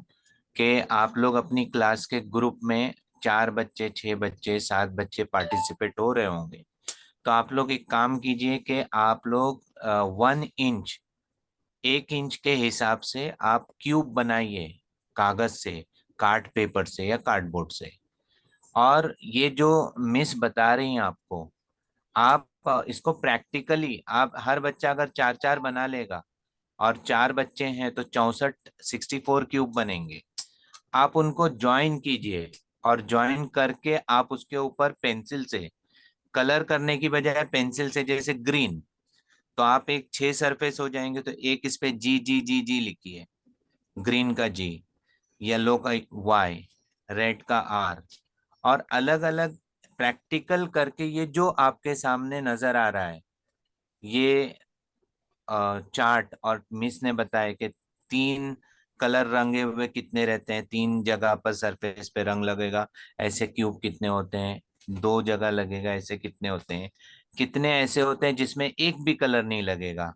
कि आप लोग अपनी क्लास के ग्रुप में 4 बच्चे, 6 बच्चे, 7 बच्चे पार्टिसिपेट हो रहे होंगे। तो आप लोग एक काम कीजिए कि आप लोग 1 इंच, 1 इंच के हिसाब से आप क्यूब बनाइए, कागज से, कार्ड पेपर से या कार्डबोर्ड से। और ये जो मिस बता रही हैं आपको, आप इसको प्रैक्टिकली, आप हर बच्चा अगर 4 4 बना लेगा, और 4 बच्चे हैं तो 64, 64 क्यूब बनेंगे। आप उनको ज्वाइन कीजिए, और ज्वाइन करके आप उसके ऊपर पेंसिल से, कलर करने की बजाय पेंसिल से, जैसे ग्रीन, तो आप एक 6 सरफेस हो जाएंगे, तो एक इस पे जी जी जी जी लिखिए, ग्रीन का जी, येलो का वाई, रेड का आर। और अलग अलग प्रैक्टिकल करके, ये जो आपके सामने नजर आ रहा है, ये चार्ट, और मिस ने बताया कि 3 कलर रंगे हुए कितने रहते हैं, 3 जगह पर सरफेस पे रंग लगेगा, ऐसे क्यूब कितने होते हैं, 2 जगह लगेगा, ऐसे कितने होते हैं, कितने ऐसे होते हैं जिसमें एक भी कलर नहीं लगेगा।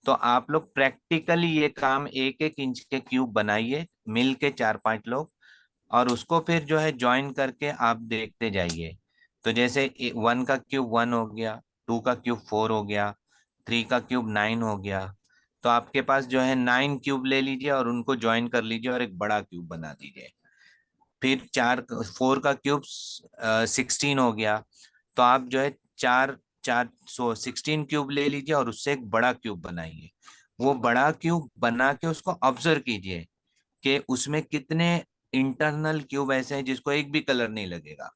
तो आप लोग प्रैक्टिकली ये काम 1 1 इंच के क्यूब बनाइए, मिल के 4 5 लोग, और उसको फिर जो है ज्वाइन करके आप देखते जाइए। तो जैसे 1 का क्यूब 1 हो गया, 2 का क्यूब 4 हो गया, 3 का क्यूब 9 हो गया। तो आपके पास जो है 9 क्यूब ले लीजिए और उनको ज्वाइन कर लीजिए और एक बड़ा क्यूब बना दीजिए। फिर 4 4 का क्यूब 16 हो गया। तो आप जो है चार चार 16 क्यूब ले लीजिए और उससे एक बड़ा क्यूब बनाइए। वो बड़ा क्यूब बना के उसको ऑब्जर्व कीजिए कि उसमें कितने इंटरनल क्यूब ऐसे हैं जिसको एक भी कलर नहीं लगेगा।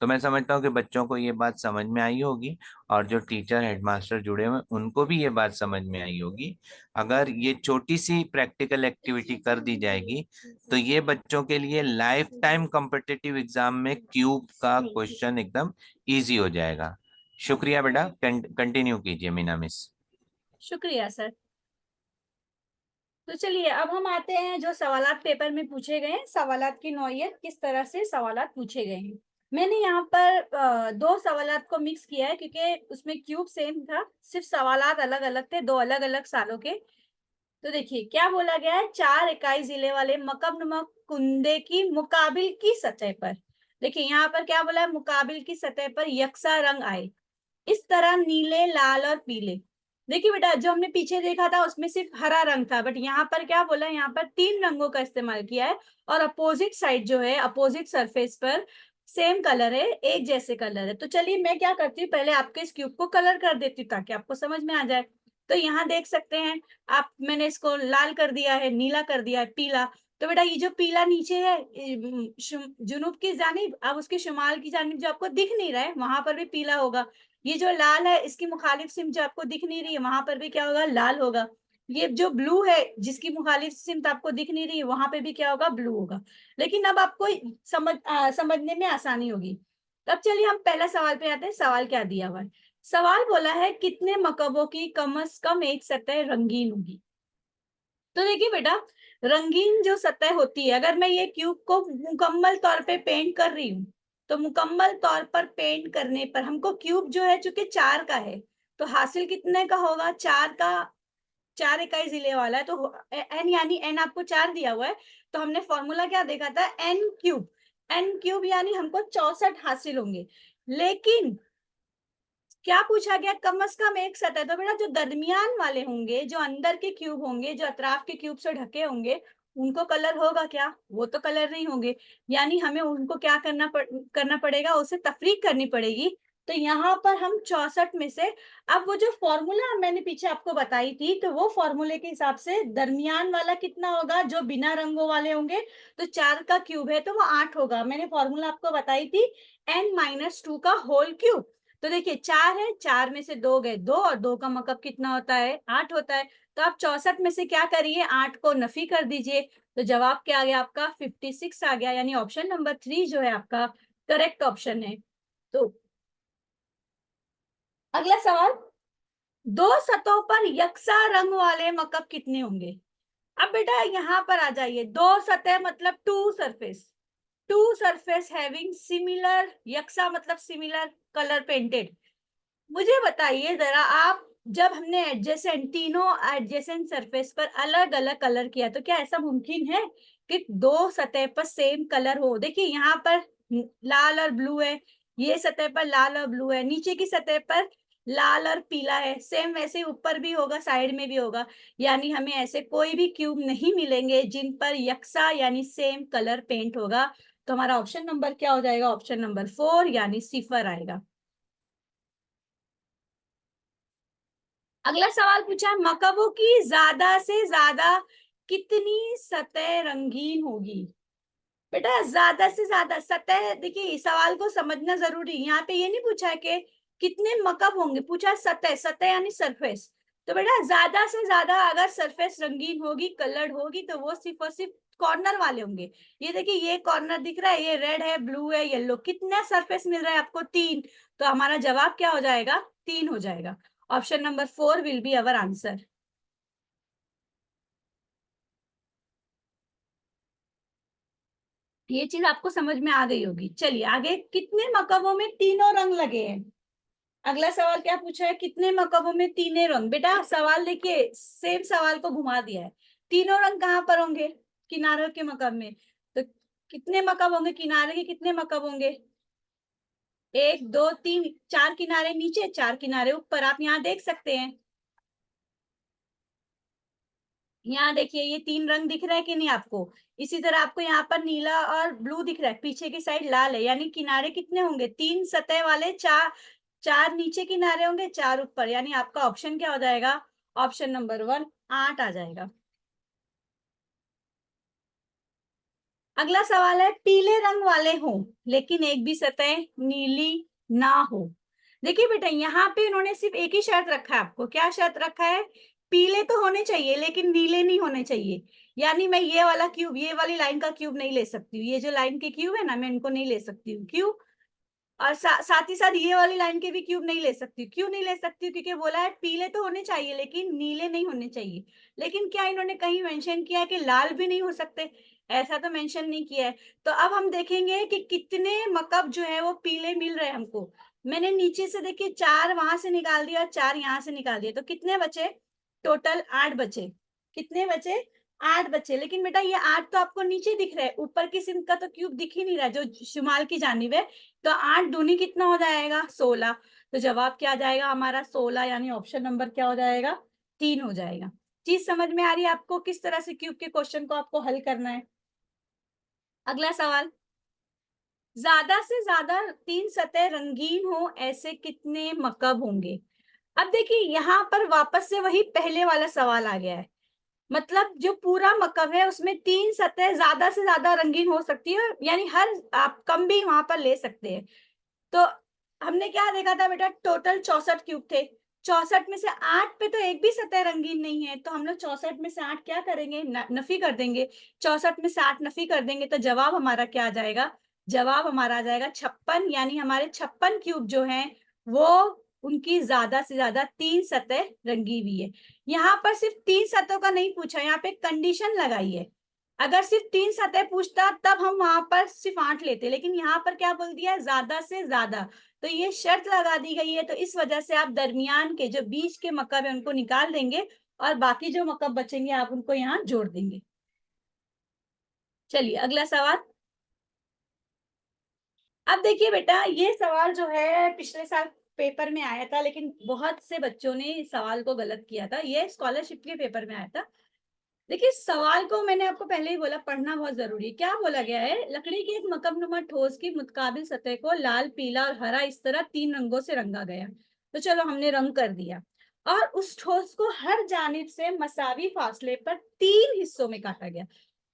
तो मैं समझता हूँ कि बच्चों को ये बात समझ में आई होगी, और जो टीचर हेडमास्टर जुड़े हुए हैं, उनको भी ये बात समझ में आई होगी। अगर ये छोटी सी प्रैक्टिकल एक्टिविटी कर दी जाएगी, तो ये बच्चों के लिए लाइफ टाइम कॉम्पिटिटिव एग्जाम में क्यूब का क्वेश्चन एकदम इजी हो जाएगा। शुक्रिया बेटा, कंटिन्यू कीजिए मीना मिस। शुक्रिया सर। तो चलिए अब हम आते हैं जो सवालात पेपर में पूछे गए हैं, सवालात की नौइयत, किस तरह से सवालात पूछे गए हैं। मैंने यहाँ पर दो सवालात को मिक्स किया है क्योंकि उसमें क्यूब सेम था, सिर्फ सवालात अलग अलग थे, दो अलग अलग सालों के। तो देखिए क्या बोला गया है, 4 इकाई जिले वाले मकबनुमा कुंदे की मुकाबिल की सतह पर। देखिए यहाँ पर क्या बोला है, मुकाबिल की सतह पर यकसा रंग आए, इस तरह नीले, लाल और पीले। देखिए बेटा जो हमने पीछे देखा था उसमें सिर्फ हरा रंग था, बट यहाँ पर क्या बोला है, यहाँ पर 3 रंगों का इस्तेमाल किया है। और अपोजिट साइड जो है, अपोजिट सरफेस पर सेम कलर है, एक जैसे कलर है। तो चलिए मैं क्या करती हूँ, पहले आपके इस क्यूब को कलर कर देती हूँ ताकि आपको समझ में आ जाए। तो यहाँ देख सकते हैं आप, मैंने इसको लाल कर दिया है, नीला कर दिया है, पीला। तो बेटा ये जो पीला नीचे है जुनूब की जानिब, अब उसके शुमाल की जानिब जो आपको दिख नहीं रहा है वहां पर भी पीला होगा। ये जो लाल है इसकी मुखालिफ सिम जो आपको दिख नहीं रही है वहां पर भी क्या होगा, लाल होगा। ये जो ब्लू है जिसकी मुखालिफ सिम आपको दिख नहीं रही है वहां पे भी क्या होगा, ब्लू होगा। लेकिन अब आपको समझने में आसानी होगी। तब चलिए हम पहला सवाल पे आते हैं। सवाल क्या दिया हुआ है? सवाल बोला है कितने मकबों की कम से कम एक सतह रंगीन होगी। तो देखिए बेटा, रंगीन जो सतह होती है, अगर मैं ये क्यूब को मुकम्मल तौर पे पेंट कर रही हूँ, तो मुकम्मल तौर पर पेंट करने पर हमको क्यूब जो है चूंकि 4 का है, तो हासिल कितने का होगा, 4 का। 4 इकाई जिले वाला है तो एन, यानी एन आपको 4 दिया हुआ है, तो हमने फॉर्मूला क्या देखा था, एन क्यूब। एन क्यूब यानी हमको 64 हासिल होंगे। लेकिन क्या पूछा गया, कम से कम एक सतह। तो बेटा जो दरमियान वाले होंगे, जो अंदर के क्यूब होंगे, जो अतराफ के क्यूब से ढके होंगे, उनको कलर होगा क्या, वो तो कलर नहीं होंगे। यानी हमें उनको क्या करना पड़ेगा, उसे तफरीक करनी पड़ेगी। तो यहाँ पर हम 64 में से, अब वो जो फॉर्मूला मैंने पीछे आपको बताई थी, तो वो फॉर्मूले के हिसाब से दरमियान वाला कितना होगा, जो बिना रंगों वाले होंगे, तो 4 का क्यूब है तो वो 8 होगा। मैंने फॉर्मूला आपको बताई थी n-2 का होल क्यूब। तो देखिए 4 है, 4 में से 2 गए 2, और 2 का मतलब कितना होता है, 8 होता है। तो आप 64 में से क्या करिए, 8 को नफी कर दीजिए। तो जवाब क्या आ गया आपका, 56 आ गया। यानी ऑप्शन नंबर 3 जो है आपका करेक्ट ऑप्शन है। तो अगला सवाल, दो सतहों पर यकसा रंग वाले मकब कितने होंगे। अब बेटा यहाँ पर आ जाइए, दो सतह मतलब टू सरफेस हैविंग सिमिलर, यकसा मतलब सिमिलर कलर पेंटेड। मुझे बताइए जरा आप, जब हमने एडजेसेंट, तीनों एडजेसेंट सरफेस पर अलग अलग कलर किया, तो क्या ऐसा मुमकिन है कि दो सतह पर सेम कलर हो। देखिए यहाँ पर लाल और ब्लू है, ये सतह पर लाल और ब्लू है, नीचे की सतह पर लाल और पीला है, सेम वैसे ऊपर भी होगा, साइड में भी होगा। यानी हमें ऐसे कोई भी क्यूब नहीं मिलेंगे जिन पर यकसा यानी सेम कलर पेंट होगा। तो हमारा ऑप्शन नंबर क्या हो जाएगा, ऑप्शन नंबर 4 यानी सिफर आएगा। अगला सवाल पूछा है, मकबों की ज्यादा से ज्यादा कितनी सतह रंगीन होगी। बेटा ज्यादा से ज्यादा सतह, देखिए सवाल को समझना जरूरी। यहाँ पे ये नहीं पूछा है कि कितने मकब होंगे, पूछा सतह, सतह यानी सरफेस। तो बेटा ज्यादा से ज्यादा अगर सरफेस रंगीन होगी, कलर्ड होगी, तो वो सिर्फ और सिर्फ कॉर्नर वाले होंगे। ये देखिए ये कॉर्नर दिख रहा है, ये रेड है, ब्लू है, येलो, कितना सरफेस मिल रहा है आपको, 3। तो हमारा जवाब क्या हो जाएगा, 3 हो जाएगा। Option number 4 will be our answer. ये चीज आपको समझ में आ गई होगी। चलिए आगे, कितने मकबों में तीनों रंग लगे हैं। अगला सवाल क्या पूछा है, कितने मकबों में तीनों रंग। बेटा सवाल देखिए, सेम सवाल को घुमा दिया है। तीनों रंग कहाँ पर होंगे, किनारों के मकब में। तो कितने मकब होंगे, किनारे के कितने मकब होंगे, 1 2 3, 4 किनारे नीचे, 4 किनारे ऊपर, आप यहाँ देख सकते हैं। यहाँ देखिए ये 3 रंग दिख रहा है कि नहीं आपको। इसी तरह आपको यहाँ पर नीला और ब्लू दिख रहा है, पीछे की साइड लाल है, यानी किनारे कितने होंगे, 3 सतह वाले, 4 4 नीचे किनारे होंगे, 4 ऊपर। यानी आपका ऑप्शन क्या हो जाएगा, ऑप्शन नंबर 1 8 आ जाएगा। अगला सवाल है, पीले रंग वाले हो लेकिन एक भी सतह नीली ना हो। देखिए बेटा यहाँ पे इन्होंने सिर्फ एक ही शर्त रखा है आपको, क्या शर्त रखा है, पीले तो होने चाहिए लेकिन नीले नहीं होने चाहिए। यानी मैं ये वाला क्यूब, ये वाली लाइन का क्यूब नहीं ले सकती हूँ, ये जो लाइन के क्यूब है ना, मैं इनको नहीं ले सकती हूँ। क्यों, और साथ ही साथ ये वाली लाइन के भी क्यूब नहीं ले सकती। क्यों नहीं ले सकती, क्योंकि बोला है पीले तो होने चाहिए लेकिन नीले नहीं होने चाहिए। लेकिन क्या इन्होंने कहीं मेंशन किया कि लाल भी नहीं हो सकते, ऐसा तो मेंशन नहीं किया है। तो अब हम देखेंगे कि कितने मकब जो है वो पीले मिल रहे हैं हमको। मैंने नीचे से देखिए 4 वहां से निकाल दिया और 4 यहाँ से निकाल दिया, तो कितने बचे, टोटल 8 बचे। कितने बचे, 8 बचे। लेकिन बेटा ये 8 तो आपको नीचे दिख रहा है, ऊपर की सिम का तो क्यूब दिख ही नहीं रहा जो शुमाल की जानिब है। तो 8 दूनी कितना हो जाएगा, 16। तो जवाब क्या आ जाएगा हमारा, 16, यानी ऑप्शन नंबर क्या हो जाएगा, 3 हो जाएगा। चीज समझ में आ रही है आपको, किस तरह से क्यूब के क्वेश्चन को आपको हल करना है। अगला सवाल, ज्यादा से ज्यादा 3 सतह रंगीन हो ऐसे कितने मकब होंगे। अब देखिए यहाँ पर वापस से वही पहले वाला सवाल आ गया है, मतलब जो पूरा मकब है उसमें 3 सतह ज्यादा से ज्यादा रंगीन हो सकती है, यानी हर आप कम भी वहां पर ले सकते हैं। तो हमने क्या देखा था बेटा, टोटल 64 क्यूब थे, 64 में से 8 पे तो एक भी सतह रंगीन नहीं है, तो हम लोग 64 में से 8 क्या करेंगे, नफी कर देंगे। 64 में से 8 नफी कर देंगे तो जवाब हमारा क्या आ जाएगा, जवाब हमारा आ जाएगा 56, यानी हमारे 56 क्यूब जो हैं वो उनकी ज्यादा से ज्यादा 3 सतह रंगी हुई है। यहाँ पर सिर्फ 3 सतहों का नहीं पूछा, यहाँ पे कंडीशन लगाई है। अगर सिर्फ 3 सतह पूछता तब हम वहां पर सिर्फ 8 लेते, लेकिन यहाँ पर क्या बोल दिया है, ज्यादा से ज्यादा। तो ये शर्त लगा दी गई है, तो इस वजह से आप दरमियान के जो बीच के मकब है उनको निकाल देंगे और बाकी जो मकब बचेंगे आप उनको यहाँ जोड़ देंगे। चलिए अगला सवाल। अब देखिए बेटा, ये सवाल जो है पिछले साल पेपर में आया था, लेकिन बहुत से बच्चों ने इस सवाल को गलत किया था। ये स्कॉलरशिप के पेपर में आया था। देखिए सवाल को मैंने आपको पहले ही बोला, पढ़ना बहुत जरूरी है। क्या बोला गया है, लकड़ी की एक मकबनुमा ठोस की मुतकाबिल सतह को लाल, पीला और हरा इस तरह 3 रंगों से रंगा गया। तो चलो हमने रंग कर दिया, और उस ठोस को हर जानिब से मसावी फासले पर 3 हिस्सों में काटा गया।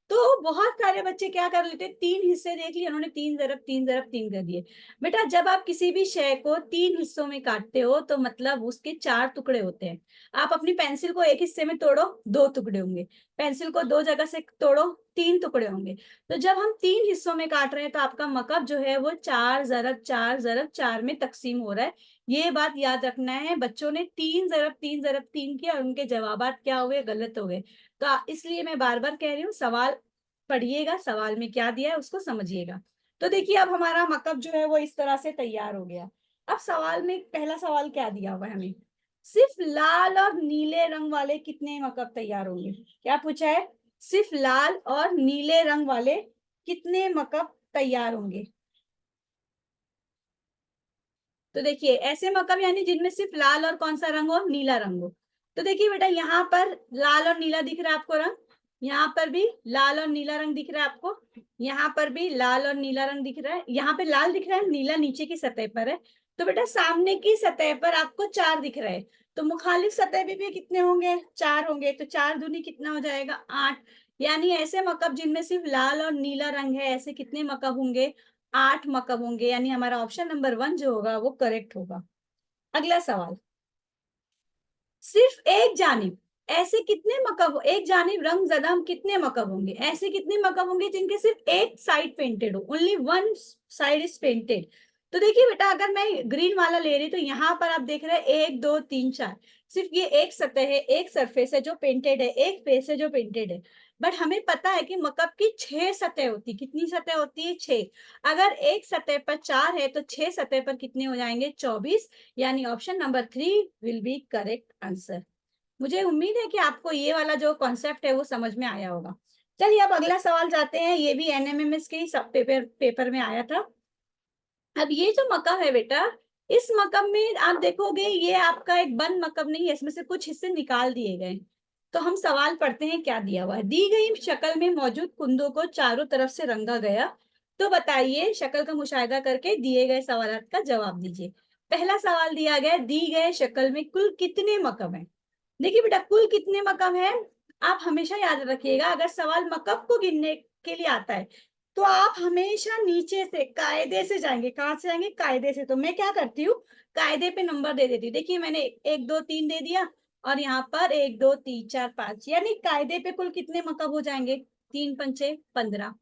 तो बहुत सारे बच्चे क्या कर लेते, 3 हिस्से देख लिए उन्होंने, 3 × 3 × 3 कर दिए। बेटा जब आप किसी भी शय को 3 हिस्सों में काटते हो तो मतलब उसके 4 टुकड़े होते हैं। आप अपनी पेंसिल को एक हिस्से में तोड़ो, 2 टुकड़े होंगे। पेंसिल को 2 जगह से तोड़ो, 3 टुकड़े होंगे। तो जब हम 3 हिस्सों में काट रहे हैं तो आपका मकब जो है वो 4 × 4 × 4 में तकसीम हो रहा है। ये बात याद रखना है। बच्चों ने 3 × 3 × 3 किया और उनके जवाब क्या हुए, गलत हो गए। तो इसलिए मैं बार बार कह रही हूँ, सवाल पढ़िएगा, सवाल में क्या दिया है उसको समझिएगा। तो देखिए अब हमारा मकब जो है वो इस तरह से तैयार हो गया। अब सवाल में पहला सवाल क्या दिया हुआ है हमें, सिर्फ लाल और नीले रंग वाले कितने मकब तैयार होंगे। क्या पूछा है, सिर्फ लाल और नीले रंग वाले कितने मकब तैयार होंगे। तो देखिए ऐसे मकब यानी जिनमें सिर्फ लाल और कौन सा रंग हो, नीला रंग हो। तो देखिए बेटा यहाँ पर लाल और नीला दिख रहा है आपको रंग, यहाँ पर भी लाल और नीला रंग दिख रहा है आपको, यहाँ पर भी लाल और नीला रंग दिख रहा है, यहाँ पे लाल दिख रहा है, नीला नीचे की सतह पर है। तो बेटा सामने की सतह पर आपको 4 दिख रहा है, तो मुखालिफ सतह भी कितने होंगे, 4 होंगे। तो 4 दूनी कितना हो जाएगा, 8। यानी ऐसे मकब जिनमें सिर्फ लाल और नीला रंग है, ऐसे कितने मकब होंगे, 8 मकब होंगे। यानी हमारा ऑप्शन नंबर 1 जो होगा वो करेक्ट होगा। अगला सवाल, सिर्फ एक जानिब ऐसे कितने मकब, एक जानिब रंग ज़दा कितने मकब होंगे, ऐसे कितने मकब होंगे जिनके सिर्फ एक साइड पेंटेड हो, only one side is painted. तो देखिए बेटा अगर मैं ग्रीन वाला ले रही तो यहाँ पर आप देख रहे हैं 1 2 3 4, सिर्फ ये एक सतह है, एक सरफेस है जो पेंटेड है, एक फेस है जो पेंटेड है। बट हमें पता है कि मकब की 6 सतह होती, कितनी सतह होती है, 6। अगर एक सतह पर 4 है तो 6 सतह पर कितने हो जाएंगे, 24। यानी option number 3 will be correct answer. मुझे उम्मीद है कि आपको ये वाला जो कॉन्सेप्ट है वो समझ में आया होगा। चलिए अब अगला सवाल जाते हैं, ये भी एनएमएमएस के ही सब पेपर में आया था। अब ये जो मकब है बेटा, इस मकब में आप देखोगे ये आपका एक बंद मकब नहीं है, इसमें से कुछ हिस्से निकाल दिए गए। तो हम सवाल पढ़ते हैं क्या दिया हुआ है, दी गई शक्ल में मौजूद कुंदों को चारों तरफ से रंगा गया। तो बताइए, शक्ल का मुशाहिदा करके दिए गए सवाल का जवाब दीजिए। पहला सवाल दिया गया, दी गए शक्ल में कुल कितने मकब हैं। देखिए बेटा कुल कितने मकब हैं, आप हमेशा याद रखिएगा अगर सवाल मकब को गिनने के लिए आता है तो आप हमेशा नीचे से कायदे से जाएंगे। कहाँ से जाएंगे, कायदे से। तो मैं क्या करती हूँ, कायदे पे नंबर दे देती हूँ। देखिए मैंने 1 2 3 दे दिया और यहाँ पर 1 2 3 4 5, यानी कायदे पे कुल कितने मकब हो जाएंगे, 3 पंचे 15।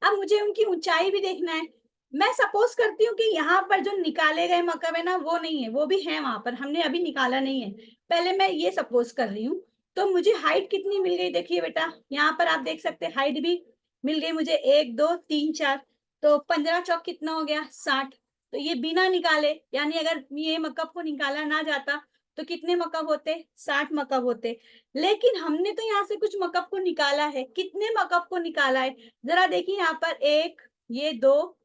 अब मुझे उनकी ऊंचाई भी देखना है। मैं सपोज करती हूँ कि यहाँ पर जो निकाले गए मकब है ना वो नहीं है, वो भी है वहां पर, हमने अभी निकाला नहीं है। पहले मैं ये सपोज कर रही हूँ। तो मुझे हाइट कितनी मिल गई, देखिए बेटा यहाँ पर आप देख सकते हैं हाइट भी मिल गई मुझे, 1 2 3 4। तो 15 चौक कितना हो गया, 60। तो ये बिना निकाले, यानी अगर ये मकब को निकाला ना जाता तो कितने मकब होते, 60 मकब होते। लेकिन हमने तो यहाँ से कुछ मकब को निकाला है, कितने मकब को निकाला है जरा देखिए। यहाँ पर 1, ये 2,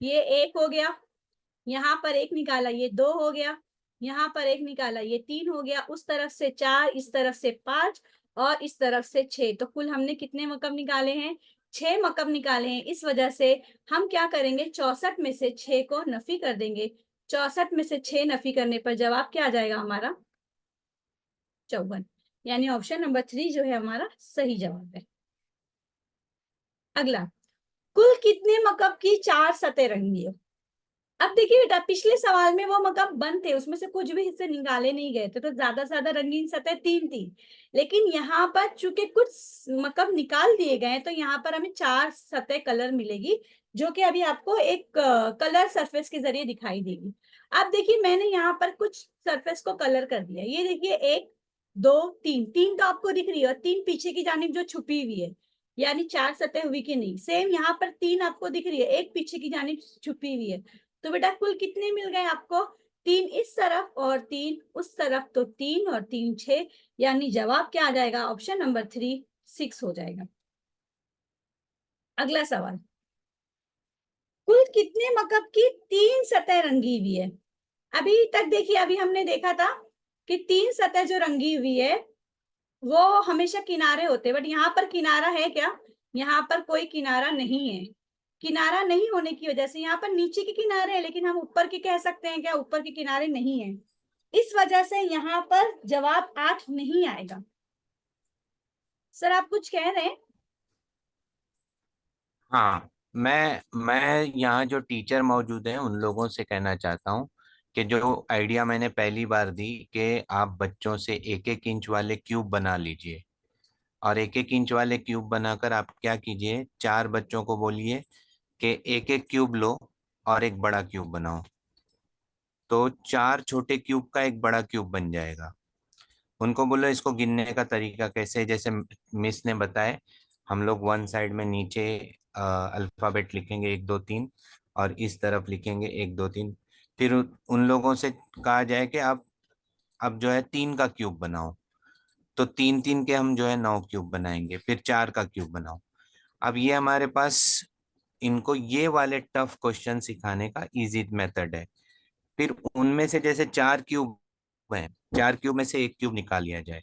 ये 1 हो गया, यहाँ पर 1 निकाला, ये 2 हो गया, यहाँ पर 1 निकाला, ये 3 हो गया, उस तरफ से 4, इस तरफ से 5 और इस तरफ से 6। तो कुल हमने कितने मकब निकाले हैं, 6 मकब निकाले हैं। इस वजह से हम क्या करेंगे, 64 में से 6 को नफी कर देंगे। 64 में से 6 नफी करने पर जवाब क्या आ जाएगा हमारा? 54। यानी ऑप्शन नंबर 3 जो है हमारा सही जवाब है। अगला, कुल कितने मकब की 4 सतह रंगी है? अब देखिए बेटा, पिछले सवाल में वो मकब बंद थे, उसमें से कुछ भी हिस्से निकाले नहीं गए थे, तो ज्यादा से ज्यादा रंगीन सतह 3 थी। लेकिन यहाँ पर चूंकि कुछ मकब निकाल दिए गए, तो यहाँ पर हमें 4 सतह कलर मिलेगी, जो कि अभी आपको एक कलर सरफेस के जरिए दिखाई देगी। अब देखिए, मैंने यहाँ पर कुछ सरफेस को कलर कर दिया। ये देखिए, 1 2 3, 3 तो आपको दिख रही है और 3 पीछे की जानिब जो छुपी हुई है, यानी 4 सतह हुई कि नहीं। सेम यहाँ पर 3 आपको दिख रही है, एक पीछे की जानिब छुपी हुई है। तो बेटा कुल कितने मिल गए आपको? 3 इस तरफ और 3 उस तरफ, तो 3 और 3 6, यानी जवाब क्या आ जाएगा? ऑप्शन नंबर 3 6 हो जाएगा। अगला सवाल, कुल कितने मकब की 3 सतह रंगी हुई है? अभी तक देखिए, अभी हमने देखा था कि 3 सतह जो रंगी हुई है वो हमेशा किनारे होते, बट यहाँ पर किनारा है क्या? यहाँ पर कोई किनारा नहीं है। किनारा नहीं होने की वजह से यहाँ पर नीचे के किनारे हैं, लेकिन हम ऊपर के कह सकते हैं क्या? ऊपर के किनारे नहीं है। इस वजह से यहाँ पर जवाब 8 नहीं आएगा। सर आप कुछ कह रहे हैं? हाँ, मैं यहाँ जो टीचर मौजूद हैं उन लोगों से कहना चाहता हूँ कि जो आइडिया मैंने पहली बार दी कि आप बच्चों से एक एक इंच वाले क्यूब बना लीजिए, और एक एक इंच वाले क्यूब बनाकर आप क्या कीजिए, चार बच्चों को बोलिए कि एक एक क्यूब लो और एक बड़ा क्यूब बनाओ, तो चार छोटे क्यूब का एक बड़ा क्यूब बन जाएगा। उनको बोलो इसको गिनने का तरीका कैसे है, जैसे मिस ने बताए, हम लोग वन साइड में नीचे अल्फाबेट लिखेंगे 1 2 3, और इस तरफ लिखेंगे 1 2 3। फिर उन लोगों से कहा जाए कि आप अब जो है 3 का क्यूब बनाओ, तो 3 3 के हम जो है 9 क्यूब बनाएंगे, फिर 4 का क्यूब बनाओ। अब ये हमारे पास इनको ये वाले टफ क्वेश्चन सिखाने का इजी मेथड है। फिर उनमें से जैसे 4 क्यूब हैं, 4 क्यूब में से एक क्यूब निकाल लिया जाए,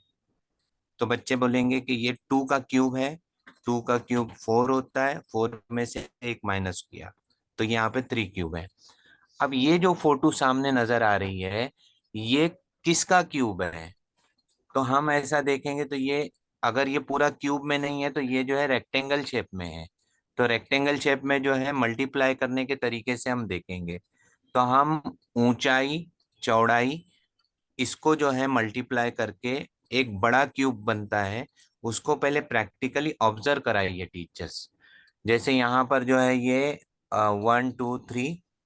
तो बच्चे बोलेंगे कि ये 2 का क्यूब है, 2 का क्यूब 4 होता है, 4 में से एक माइनस किया, तो यहाँ पे 3 क्यूब है। अब ये जो फोटो सामने नजर आ रही है, ये किसका क्यूब है? तो हम ऐसा देखेंगे तो ये, अगर ये पूरा क्यूब में नहीं है तो ये जो है रेक्टेंगल शेप में है। तो रेक्टेंगल शेप में जो है मल्टीप्लाई करने के तरीके से हम देखेंगे, तो हम ऊंचाई चौड़ाई इसको जो है मल्टीप्लाई करके एक बड़ा क्यूब बनता है, उसको पहले प्रैक्टिकली ऑब्जर्व कराइए टीचर्स। जैसे यहाँ पर जो है ये 1 2 3